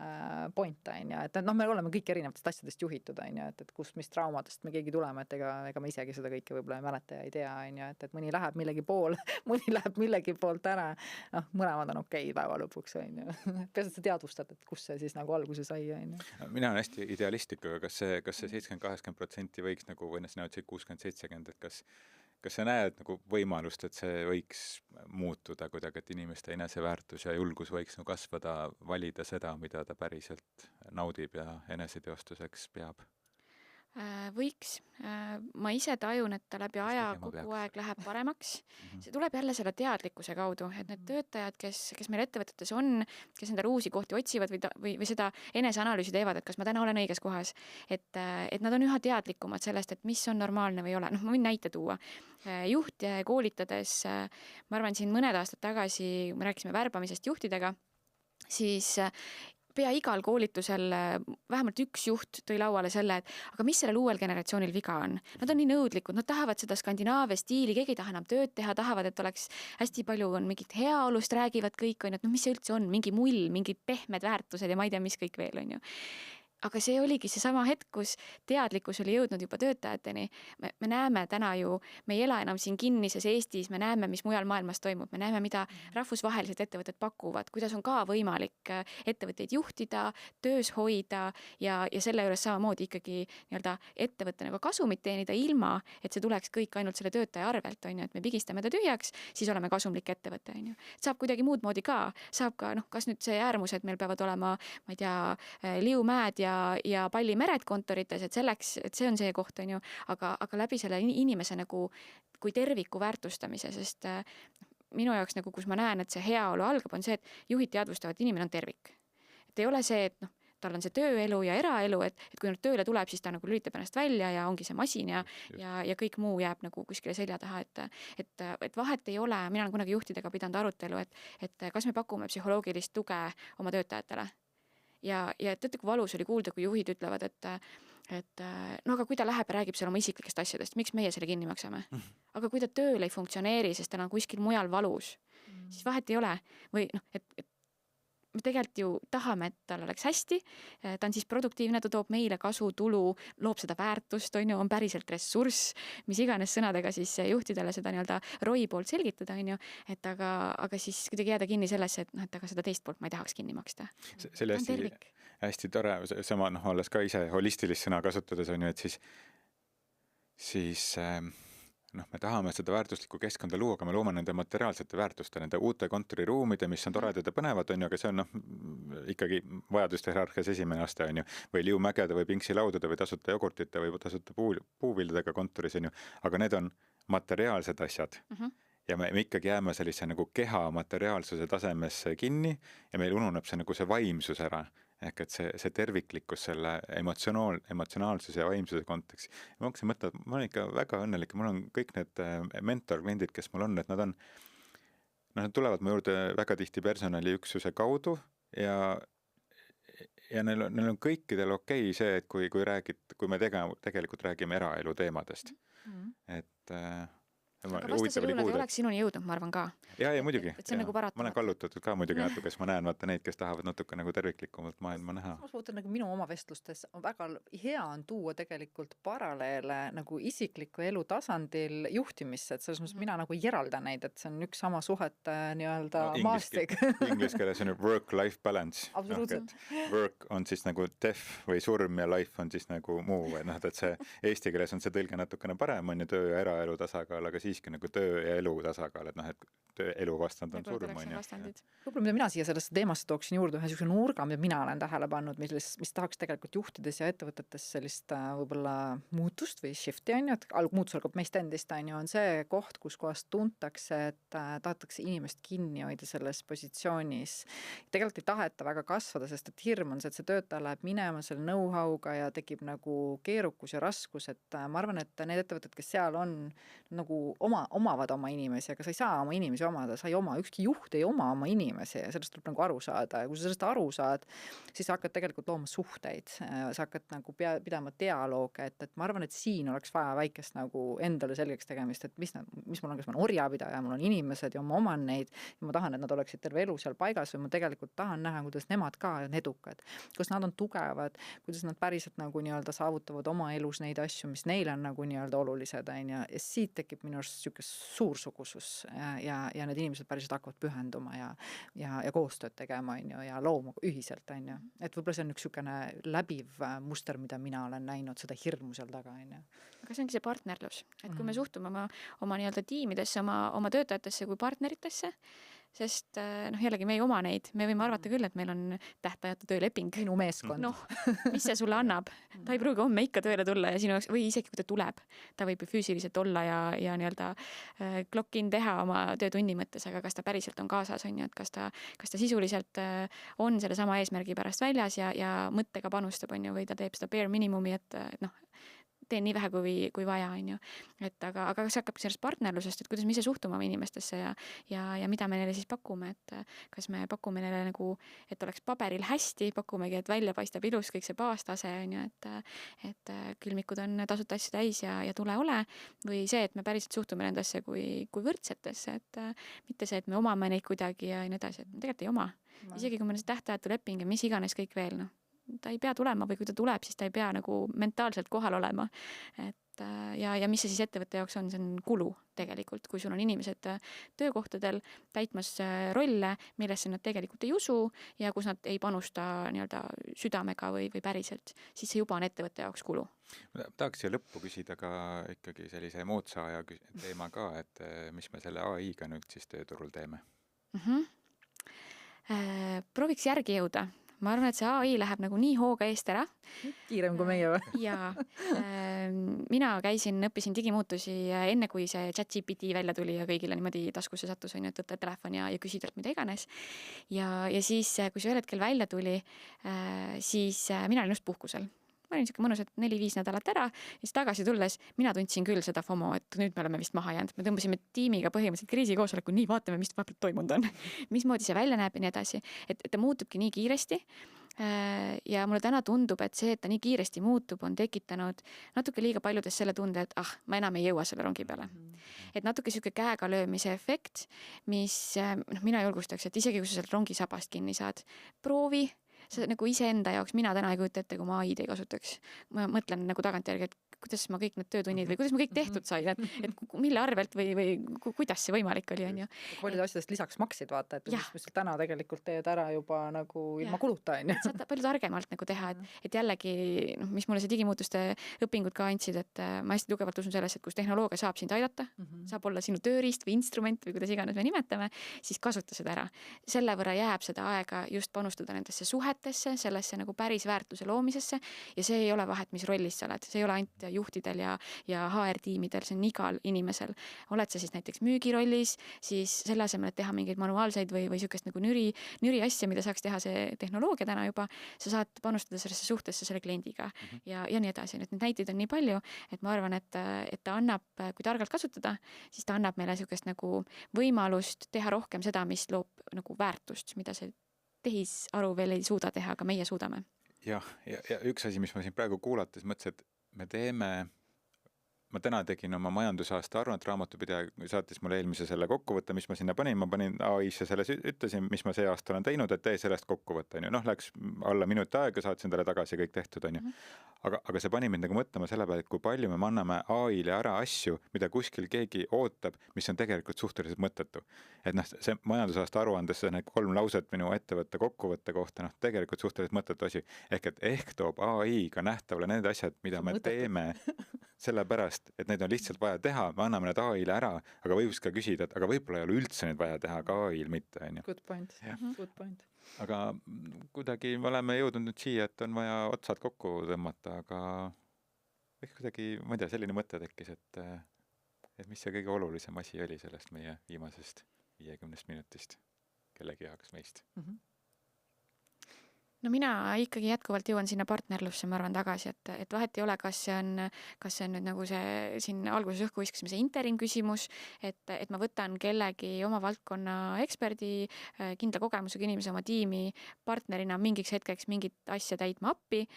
point, on ju, et me oleme kõik erinevatest asjadest juhitud, on ju, et kus, mis traumadest me keegi tuleme, et ega me isegi seda kõike võib-olla ei mäleta ja ei tea, on ju, et mõni läheb millegi poole, mõni läheb millegi poolt ära, mõlemad on okei päeva lõpuks, on ju. Peas, et sa teadvustad, et kus see siis nagu alguse sai, on ju. Mina olen hästi idealistlik, aga kas see 70% võiks nagu, või sina ütlesid 60-70, et kas sa näed nagu võimalust, et see võiks muutuda kuidagi, et inimeste eneseväärtus ja julgus võiks nagu kasvada, valida seda, mida ta päriselt naudib ja eneseteostuseks peab? Võiks. Ma ise tajun, et ta läbi aja kogu aeg läheb paremaks. See tuleb jälle selle teadlikkuse kaudu, et need töötajad, kes meil ettevõtetes on, kes endale uusi kohti otsivad või seda eneseanalüüsi teevad, et kas ma täna olen õiges kohas, et nad on üha teadlikumad sellest, et mis on normaalne või ei ole. Ma võin näite tuua. Juht koolitades, ma arvan, siin mõned aastad tagasi, me rääkisime värbamisest juhtidega, siis pea igal koolitusel vähemalt üks juht tõi lauale selle, et aga mis sellel uuel generatsioonil viga on? Nad on nii nõudlikud, nad tahavad seda Skandinaavia stiili, keegi ei taha enam tööd teha, tahavad, et oleks hästi palju on mingit heaolust, räägivad kõik, on, et mis see üldse on, mingi mull, mingid pehmed väärtused ja ma ei tea, mis kõik veel on ju. Aga see oligi seesama hetk, kus teadlikkus oli jõudnud juba töötajateni. Me näeme täna ju, me ei ela enam siin kinnises Eestis, me näeme, mis mujal maailmas toimub, me näeme, mida rahvusvahelised ettevõtted pakuvad, kuidas on ka võimalik ettevõtteid juhtida, töös hoida ja selle juures samamoodi ikkagi nii-öelda ettevõtte nagu kasumit teenida ilma, et see tuleks kõik ainult selle töötaja arvelt, on ju, et me pigistame ta tühjaks, siis oleme kasumlik ettevõte, on ju. Saab kuidagi muud moodi ka, saab ka, kas nüüd see äärmus, et meil peavad olema, ma ei tea, liumäed ja pallimered kontorites, et selleks, et see on see koht, on ju, aga läbi selle inimese nagu kui terviku väärtustamise, sest minu jaoks nagu, kus ma näen, et see heaolu algab, on see, et juhid teadvustavad, et inimene on tervik. Et ei ole see, et tal on see tööelu ja eraelu, et kui nüüd tööle tuleb, siis ta nagu lülitab ennast välja ja ongi see masin ja kõik muu jääb nagu kuskile selja taha, et vahet ei ole, mina olen kunagi juhtidega pidanud arutelu, et kas me pakume psühholoogilist tuge oma töötajatele. Ja teate, kui valus oli kuulda, kui juhid ütlevad, et aga kui ta läheb ja räägib seal oma isiklikest asjadest, miks meie selle kinni maksame? Aga kui ta tööl ei funktsioneeri, sest tal on kuskil mujal valus, siis vahet ei ole. Või et me tegelikult ju tahame, et tal oleks hästi, ta on siis produktiivne, ta toob meile kasu, tulu, loob seda väärtust, on päriselt ressurss, mis iganes sõnadega siis juhtidele seda nii-öelda ROI poolt selgitada, on ju, et aga siis kuidagi jääda kinni sellesse, et aga seda teist poolt ma ei tahaks kinni maksta. See oli hästi tore, sama olles ka ise holistilist sõna kasutades on ju, et siis me tahame seda väärtuslikku keskkonda luua, aga me loome nende materiaalsete väärtuste, nende uute kontoriruumide, mis on toredad ja põnevad, on ju, aga see on ikkagi vajaduste hierarhias esimene aste, on ju, või liumägede või pinksilaudade või tasuta jogurtite või tasuta puuvildadega kontoris, on ju, aga need on materiaalsed asjad. Ja me ikkagi jääme sellise nagu keha materiaalsuse tasemesse kinni ja meil ununeb see nagu see vaimsus ära. Ehk et see terviklikkus selle emotsionaalsuse ja vaimsuse konteksti. Ma hakkasin mõtlema, ma olen ikka väga õnnelik, mul on kõik need mentor-kliendid, kes mul on, et nad tulevad mu juurde väga tihti personaliüksuse kaudu ja neil on kõikidel okei see, et kui me tegelikult räägime eraelu teemadest. aga vastasel juhul nad ei oleks sinuni jõudnud, ma arvan ka. Ja muidugi. Et see on nagu paratamatu. Ma olen kallutatud ka muidugi natuke, sest ma näen vaata neid, kes tahavad natuke nagu terviklikumalt maailma näha. Ma mõtlen nagu minu oma vestlustes on väga hea on tuua tegelikult paralleele nagu isikliku elu tasandil juhtimisse, et selles mõttes mina nagu ei eralda neid, et see on üks sama suhete nii-öelda maastik. Inglise keeles on work-life balance. Absoluutselt. Work on siis nagu death või surm ja life on siis nagu muu, et see eesti keeles on see tõlge natukene parem, on ju töö ja eraelu tasakaal, aga siiski nagu töö ja elu tasakaal, et et elu vastand on surm, on ju. Võib-olla mida mina siia sellesse teemasse tooksin juurde ühe niisuguse nurga, mida mina olen tähele pannud, mis tahaks tegelikult juhtides ja ettevõtetes sellist võib-olla muutust või shifti, on ju, et muutus algab meist endist, on ju, on see koht, kus kohast tuntakse, et tahetakse inimest kinni hoida selles positsioonis. Tegelikult ei taheta väga kasvada, sest et hirm on see, et see töötaja läheb minema selle know-how'ga ja tekib nagu keerukus ja raskus, et ma arvan, et need ettevõtted, kes seal on, nagu omavad oma inimesi, aga sa ei saa oma inimesi omada, sa ei oma, ükski juht ei oma oma inimesi ja sellest tuleb nagu aru saada ja kui sa sellest aru saad, siis sa hakkad tegelikult looma suhteid, sa hakkad nagu pidama dialoogi, et ma arvan, et siin oleks vaja väikest nagu endale selgeks tegemist, et mis mul on, kas ma olen orjapidaja, mul on inimesed ja ma oman neid ja ma tahan, et nad oleksid terve elu seal paigas või ma tegelikult tahan näha, kuidas nemad ka on edukad, kus nad on tugevad, kuidas nad päriselt nagu nii-öelda saavutavad oma elus neid asju, mis neile on nagu nii-öelda olulised, ja siit tekib minu arust niisugune suursugusus ja need inimesed päriselt hakkavad pühenduma ja koostööd tegema, on ju, ja looma ühiselt, on ju. Et võib-olla see on üks niisugune läbiv muster, mida mina olen näinud, seda hirmu seal taga, on ju. Aga see ongi see partnerlus, et kui me suhtume oma nii-öelda tiimidesse, oma töötajatesse kui partneritesse, sest jällegi me ei oma neid, me võime arvata küll, et meil on tähtajatu tööleping. Minu meeskond. Mis see sulle annab? Ta ei pruugi homme ikka tööle tulla ja sinu jaoks, või isegi kui ta tuleb, ta võib ju füüsiliselt olla ja nii-öelda clock-in teha oma töötunni mõttes, aga kas ta päriselt on kaasas, on ju, et kas ta sisuliselt on selle sama eesmärgi pärast väljas ja mõttega panustab, on ju, või ta teeb seda bare minimumi, et teen nii vähe kui vaja, on ju. Et aga see hakkab sellest partnerlusest, et kuidas me ise suhtume oma inimestesse ja mida me neile siis pakume, et kas me pakume neile nagu, et oleks paberil hästi, pakumegi, et välja paistab ilus kõik see baastase, on ju, et külmikud on tasuta asju täis ja tule ole, või see, et me päriselt suhtume nendesse kui võrdsetesse, et mitte see, et me omame neid kuidagi ja nii edasi, et me tegelikult ei oma. Isegi kui meil see tähtajatu leping ja mis iganes kõik veel, ta ei pea tulema või kui ta tuleb, siis ta ei pea nagu mentaalselt kohal olema. Ja mis see siis ettevõtte jaoks on, see on kulu tegelikult, kui sul on inimesed töökohtadel täitmas rolle, millesse nad tegelikult ei usu ja kus nad ei panusta nii-öelda südamega või päriselt, siis see juba on ettevõtte jaoks kulu. Tahaks siia lõppu küsida ka ikkagi sellise moodsa aja teema ka, et mis me selle AI-ga nüüd siis tööturul teeme? Prooviks järgi jõuda. Ma arvan, et see AI läheb nagu nii hooga eest ära. Kiirem kui meie või? Ja mina õppisin digimuutusi enne, kui see ChatGPT välja tuli ja kõigile niimoodi taskusse sattus, on ju, et võtta telefon ja küsida mida iganes. Ja siis, kui see ühel hetkel välja tuli, siis mina olin just puhkusel. Ma olin niisugune mõnus, et 4-5 nädalat ära ja siis tagasi tulles mina tundsin küll seda FOMO, et nüüd me oleme vist maha jäänud. Me tõmbasime tiimiga põhimõtteliselt kriisikoosoleku, nii vaatame, mis vahepeal toimunud on. Mismoodi see välja näeb ja nii edasi. Et ta muutubki nii kiiresti ja mulle täna tundub, et see, et ta nii kiiresti muutub, on tekitanud natuke liiga paljudes selle tunde, et ma enam ei jõua selle rongi peale. Et natuke siuke käega löömise efekt, mis mina julgustaks, et isegi kui sa sealt rongi sabast kinni saad, proovi see nagu iseenda jaoks, mina täna ei kujuta ette, kui ma AI-d ei kasutaks. Ma mõtlen nagu tagantjärgi, et kuidas ma kõik need töötunnid või kuidas ma kõik tehtud sain, et mille arvelt või kuidas see võimalik oli, on ju. Paljud asjadest lisaks maksid, vaata, et mis täna tegelikult teed ära juba nagu ilma kuluta, on ju. Saad palju targemalt nagu teha, et jällegi, mis mulle see digimuutuste õpingud ka andsid, et ma hästi tugevalt usun selles, et kus tehnoloogia saab sind aidata, saab olla sinu tööriist või instrument või kuidas iganes me nimetame, siis kasuta seda ära. Selle võrra jääb seda aega just panustada nendesse suhetesse, sellesse nagu päris väärtuse loomisesse ja see ei ole vahet, mis rollis sa oled, see ei ole ainult juhtidel ja HR-tiimidel, see on igal inimesel. Oled sa siis näiteks müügirollis, siis selle asemel, et teha mingeid manuaalseid või sükest nagu nüri asja, mida saaks teha see tehnoloogia täna juba, sa saad panustada sellesse suhtesse selle kliendiga ja nii edasi. Need näiteid on nii palju, et ma arvan, et ta annab, kui targalt kasutada, siis ta annab meile sükest nagu võimalust teha rohkem seda, mis loob nagu väärtust, mida see tehisaru veel ei suuda teha, aga meie suudame. Ja üks asi, mis ma siin praegu kuulates mõtlesin, et me ma täna tegin oma majandusaasta aruannet, raamatupidaja saatis mulle eelmise selle kokkuvõtte, mis ma sinna panin, ma panin AI-sse selles, ütlesin, mis ma see aasta olen teinud, et tee sellest kokkuvõtte, on ju. Noh, läks alla minuti aega, saatsin talle tagasi, kõik tehtud, on ju. Aga see pani mind nagu mõtlema selle peale, et kui palju me anname AI-le ära asju, mida kuskil keegi ootab, mis on tegelikult suhteliselt mõttetu. Et noh, see majandusaasta aruandes need 3 lauset minu ettevõtte kokkuvõtte kohta, noh, tegelikult suhteliselt mõttetu asi. Ehk toob AI ka nähtavale need asjad, mida me teeme sellepärast, et neid on lihtsalt vaja teha, me anname need AI-le ära, aga võiks ka küsida, et aga võib-olla ei ole üldse neid vaja teha ka AI-l mitte, on ju. Good point. Good point. Aga kuidagi me oleme jõudnud nüüd siia, et on vaja otsad kokku tõmmata, aga ehk kuidagi, ma ei tea, selline mõte tekkis, et mis see kõige olulisem asi oli sellest meie viimasest 50 minutist kellegi jaoks meist. No mina ikkagi jätkuvalt jõuan sinna partnerlusse, ma arvan, tagasi, et vahet ei ole, kas see on nüüd nagu see siin alguses õhku viskasime see interim küsimus, et ma võtan kellegi oma valdkonna eksperdi, kindla kogemusega inimese oma tiimi partnerina mingiks hetkeks mingit asja täitma appi,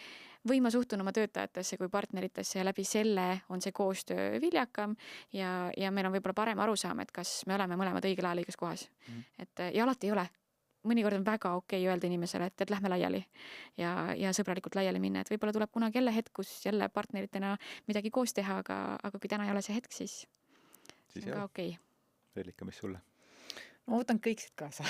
või ma suhtun oma töötajatesse kui partneritesse ja läbi selle on see koostöö viljakam ja meil on võib-olla parem arusaam, et kas me oleme mõlemad õigel ajal õiges kohas. Ja alati ei ole. Mõnikord on väga okei öelda inimesele, et lähme laiali ja sõbralikult laiali minna, et võib-olla tuleb kunagi jälle hetk, kus jälle partneritena midagi koos teha, aga kui täna ei ole see hetk, siis on ka okei. Reelika, mis sulle? Ma võtan kõik siit kaasa.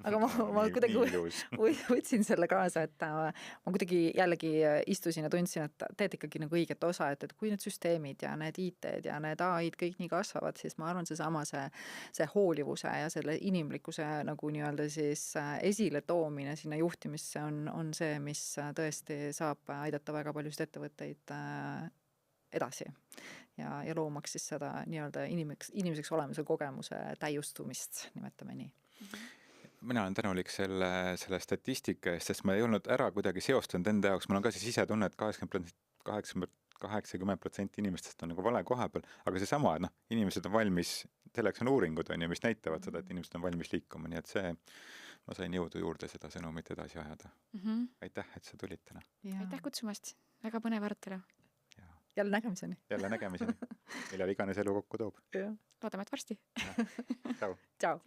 Aga ma kuidagi võtsin selle kaasa, et ma kuidagi jällegi istusin ja tundsin, et teed ikkagi nagu õiget osa, et kui need süsteemid ja need IT-d ja need AI-d kõik nii kasvavad, siis ma arvan, see hoolivuse ja selle inimlikkuse nagu nii-öelda siis esile toomine sinna juhtimisse on see, mis tõesti saab aidata väga paljusid ettevõtteid edasi ja loomaks siis seda nii-öelda inimeseks olemise kogemuse täiustumist, nimetame nii. Mina olen tänulik selle statistika eest, sest ma ei olnud ära kuidagi seostanud enda jaoks, mul on ka siis ise tunne, et 80% inimestest on nagu vale koha peal, aga see sama, et inimesed on valmis, selleks on uuringud, mis näitavad seda, et inimesed on valmis liikuma, nii et ma sain jõudu juurde seda sõnumit edasi ajada. Aitäh, et sa tulid täna. Aitäh kutsumast, väga põnev arutelu. Jälle nägemiseni. Millal iganes elu kokku toob. Loodame, et varsti. Ciao. Ciao.